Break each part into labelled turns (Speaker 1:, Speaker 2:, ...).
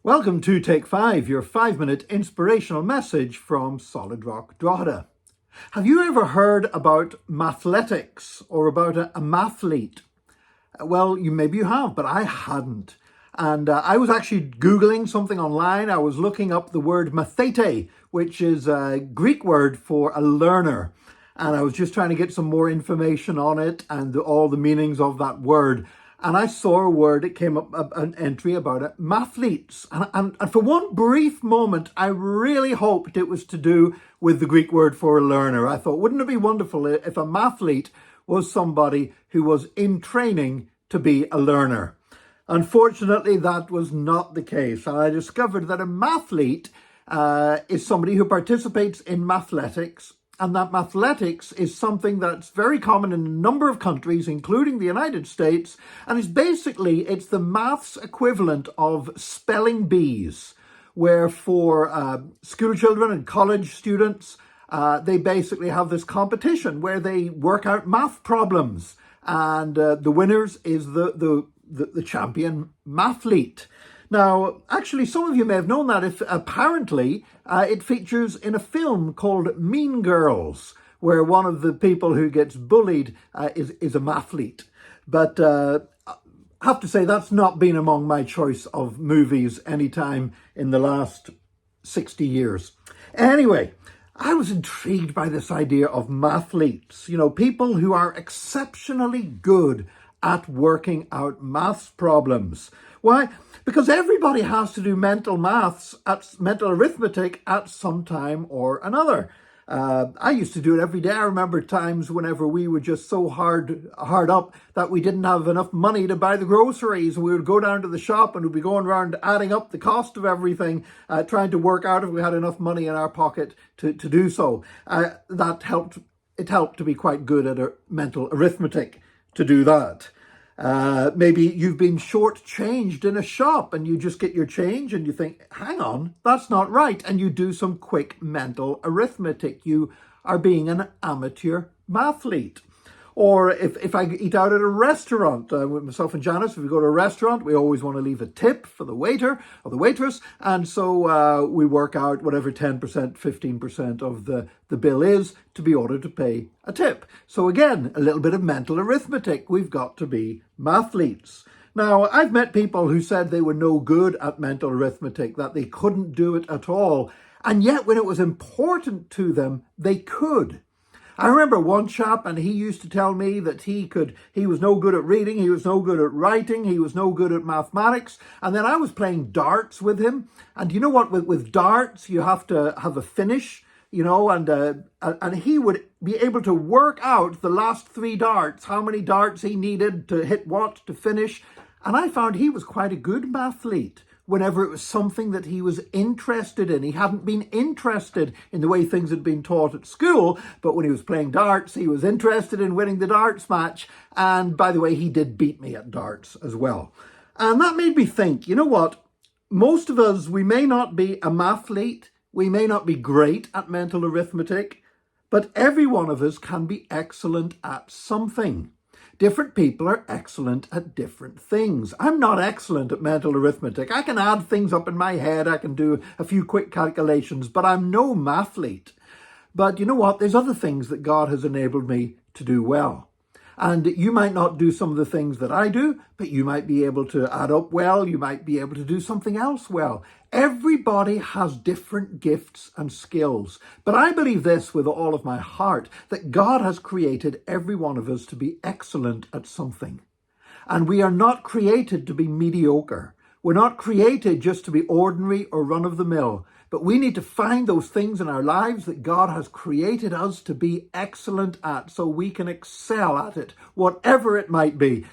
Speaker 1: Welcome to Take 5, your 5-minute inspirational message from Solid Rock Drogheda. Have you ever heard about mathletics or about a mathlete? Well, maybe you have, but I hadn't. And I was actually Googling something online. I was looking up the word mathlete, which is a Greek word for a learner. And I was just trying to get some more information on it and all the meanings of that word. And I saw a word, it came up, an entry about it, mathletes. And for one brief moment, I really hoped it was to do with the Greek word for a learner. I thought, wouldn't it be wonderful if a mathlete was somebody who was in training to be a learner? Unfortunately, that was not the case. And I discovered that a mathlete is somebody who participates in mathletics. And that mathletics is something that's very common in a number of countries, including the United States. And it's the maths equivalent of spelling bees, where for school children and college students, they basically have this competition where they work out math problems. And the winners is the champion mathlete. Now, actually, some of you may have known that if apparently it features in a film called Mean Girls, where one of the people who gets bullied is a mathlete. But I have to say that's not been among my choice of movies anytime in the last 60 years. Anyway, I was intrigued by this idea of mathletes, people who are exceptionally good at working out maths problems. Why? Because everybody has to do mental arithmetic at some time or another. I used to do it every day. I remember times whenever we were just so hard up that we didn't have enough money to buy the groceries. We would go down to the shop and we'd be going around adding up the cost of everything, trying to work out if we had enough money in our pocket to do so. That helped. It helped to be quite good at mental arithmetic to do that. Maybe you've been shortchanged in a shop and you just get your change and you think, hang on, that's not right. And you do some quick mental arithmetic. You are being an amateur mathlete. Or if I eat out at a restaurant, with myself and Janice, if we go to a restaurant, we always want to leave a tip for the waiter or the waitress. And so we work out whatever 10%, 15% of the bill is to be ordered to pay a tip. So again, a little bit of mental arithmetic. We've got to be mathletes. Now, I've met people who said they were no good at mental arithmetic, that they couldn't do it at all. And yet when it was important to them, they could. I remember one chap, and he used to tell me that he was no good at reading, he was no good at writing, he was no good at mathematics. And then I was playing darts with him. And you know what, with darts, you have to have a finish, and he would be able to work out the last 3 darts, how many darts he needed to hit what to finish. And I found he was quite a good mathlete. Whenever it was something that he was interested in. He hadn't been interested in the way things had been taught at school, but when he was playing darts, he was interested in winning the darts match. And by the way, he did beat me at darts as well. And that made me think, you know what? Most of us, we may not be a mathlete, we may not be great at mental arithmetic, but every one of us can be excellent at something. Different people are excellent at different things. I'm not excellent at mental arithmetic. I can add things up in my head. I can do a few quick calculations, but I'm no mathlete. But you know what? There's other things that God has enabled me to do well. And you might not do some of the things that I do, but you might be able to add up well. You might be able to do something else well. Everybody has different gifts and skills. But I believe this with all of my heart, that God has created every one of us to be excellent at something. And we are not created to be mediocre. We're not created just to be ordinary or run-of-the-mill. But we need to find those things in our lives that God has created us to be excellent at so we can excel at it, whatever it might be,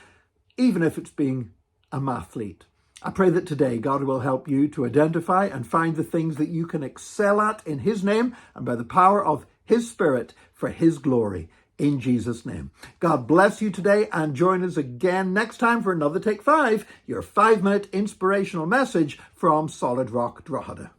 Speaker 1: even if it's being a mathlete. I pray that today God will help you to identify and find the things that you can excel at in His name and by the power of His Spirit for His glory. In Jesus' name. God bless you today, and join us again next time for another Take 5, your 5-minute inspirational message from Solid Rock Drogheda.